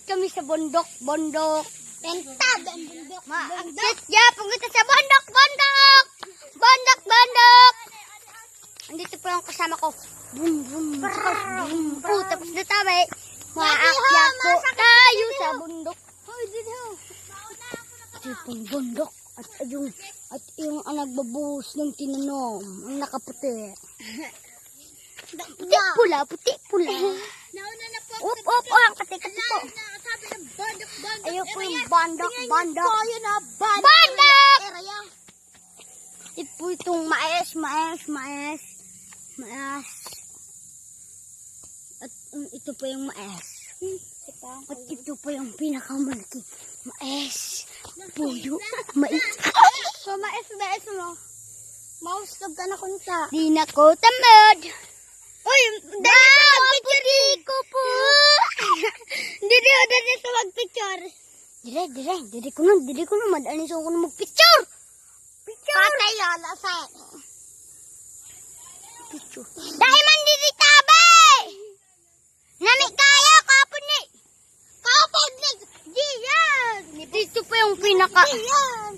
kami sa bundok. Pentab ang bundok. Maakit ya, pumunta sa bundok. Andito po yung kasama ko. Boom, boom, boom. Tapos na tabi. Maakyat po tayo sa bundok. Ito pong bundok. At yung nagbabuhos ng tinanom. Ang nakaputi. Puti pula. Nauna na po. Ang kati-kati po. Sabi ng bundok. Ayun po yung bundok. Yun na, Bundok! Area. Ito po itong mais. At ito po yung mais. At ito po yung pinakamalaki. Mais. Puyo. Mais. So, mais mo. Maustog ka na kunsa. Di na ko tamad. Uy, Puti ko po. Dili sa mag-picture. Dire ko na. Madanis ako na mag-picture. Patay yun, asay. Picture. Dahil man diri tabi. Nami kayo, kapon ni. Diyan. Dito po yung pinaka. Diyan.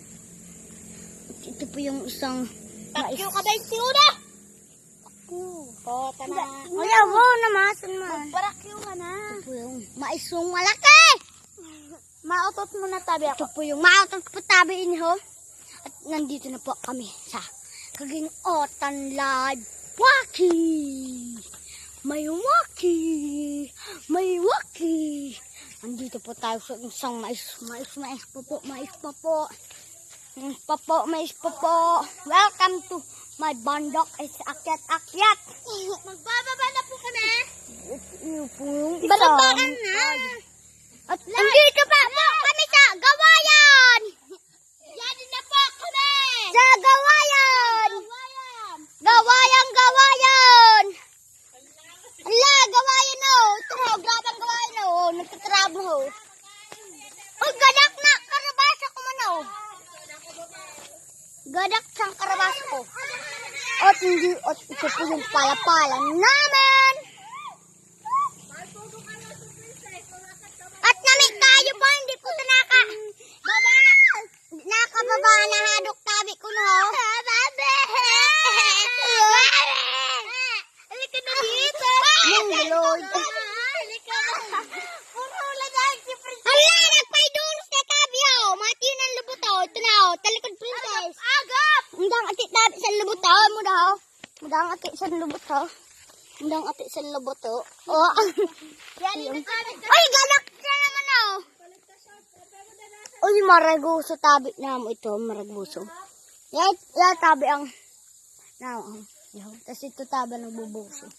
Ito po yung isang mais. Takyo ka ba yung siuna? Kota na. Wala, namasan man. Parakyo ka na. Ito po yung mais yung malaki. Mautot mo na tabi Ito ako. po yung maatot po tabi inho. At nandito na po kami sa Kaginotan Live Waki. May waki. Nandito po tayo sa isang mais pa po. Welcome to my bundok. It's akyat. Magbababa na po kami. Ito po yung Balibakan na. At nandito pa po kami sa Gawayan. Yan na po kami. Sa Gawayan. Gawayan. Gawayan. Ala, Gawayan o. Ito ho, grabang Gawayan o. Nagtatrabo ho. Uy, gadak na. Karabasa ko man o. Gadak sang karabasa ko. At ito po yung pala namin. At namig kayo po, hindi ko ito nakababa na hadok tabi ko no. Halika na dito. Yung Lord. Halika na. Puro lang si Princess. Hala, nagpaidulos na tabi o. Mati yun ang lubot o. Ito na o, talikod princess. Agap. Mudang ati tabi sa lubot o. Mudang ati sa lubot o. Mudang ati sa lubot o. O. Yan na tabi. Ay, galak na naman o. Uy, maraguso tabi na mo ito, maraguso. Yan tabi ang tapos ito tabi ng bubuso.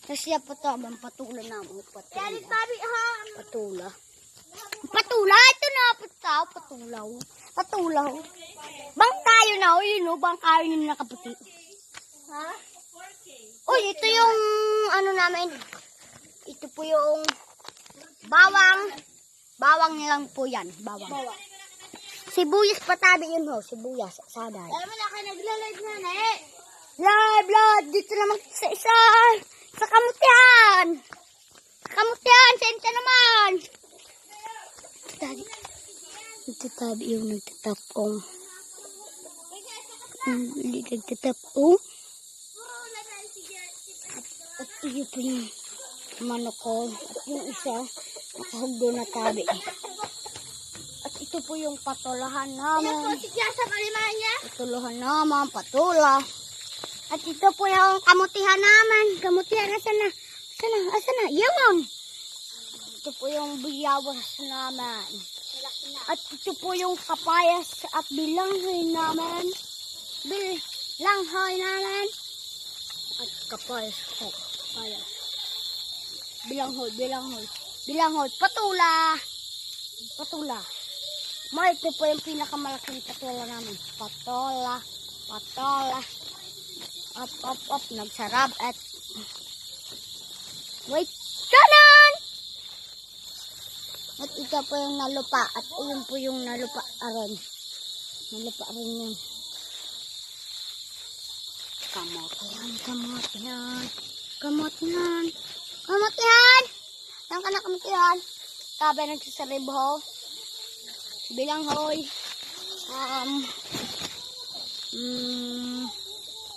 Tapos yan po tabi ang patula na mo. Yan na tabi ha. Patula, ito na patulaw. Bangkayo na, yun o, bangkayo yung nakaputi. Ha? Uy, ito yung namin. Ito po yung bawang lang po yan, bawang. Sibuyas patabi yun ho, sibuyas, saday. Alam mo na kayo nagla-live na na eh. Live, dito naman sa kamutihan. Sa inta naman. Ito tabi yung nagtatapong. Nagtatapong. At iyo po yung manok ko. At yung isa, nakahugdo na tabi. At ito po yung patulahan Yan po namin. si Kiasa Kalimanya. Patulahan naman, patula. At ito po yung kamutihan namin. Kamutihan, asan na? Yamon. Ito po yung buyawas namin. At ito po yung kapayas at bilanghoy namin. At kapayas ko. Kapayas. Bilanghoy. Patula. Ito po yung pinakamalaking patula namin. Patula. Up. Nagsarap at wait. Kanan! At ito po yung nalupa. At iyon po yung nalupa aron. Nalupa rin yun. Kamutihan. Saan ka na kamutihan? tabi nagsasaribho. Bilanghoy.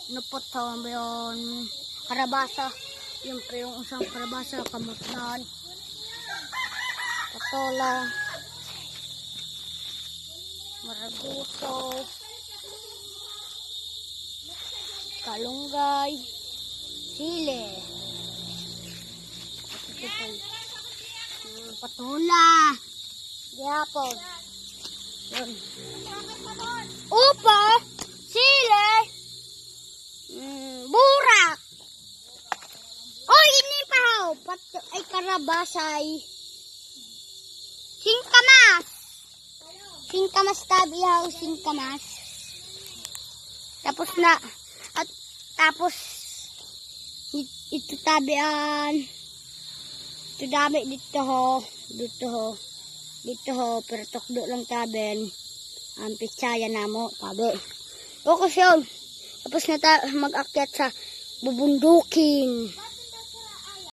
Ano po to yun? Karabasa. Yung isang karabasa, kamutnan. Patola. Maraguso. Kalunggay. Sili. Patola. Gihapon. Yun. Upo. Sili. Burak. Oh, ini pa ho. Ay karabasay. Singkamas. Singkamas tabi ho. Singkamas. Tapos na. At tapos ito tabian. Ito dami dito ho. Dito ho. Dito ho. Pero tukdo lang tabi. Ang pitsaya na mo. Tabi. O kasi yun. Tapos na mag-akyat sa bubundukin.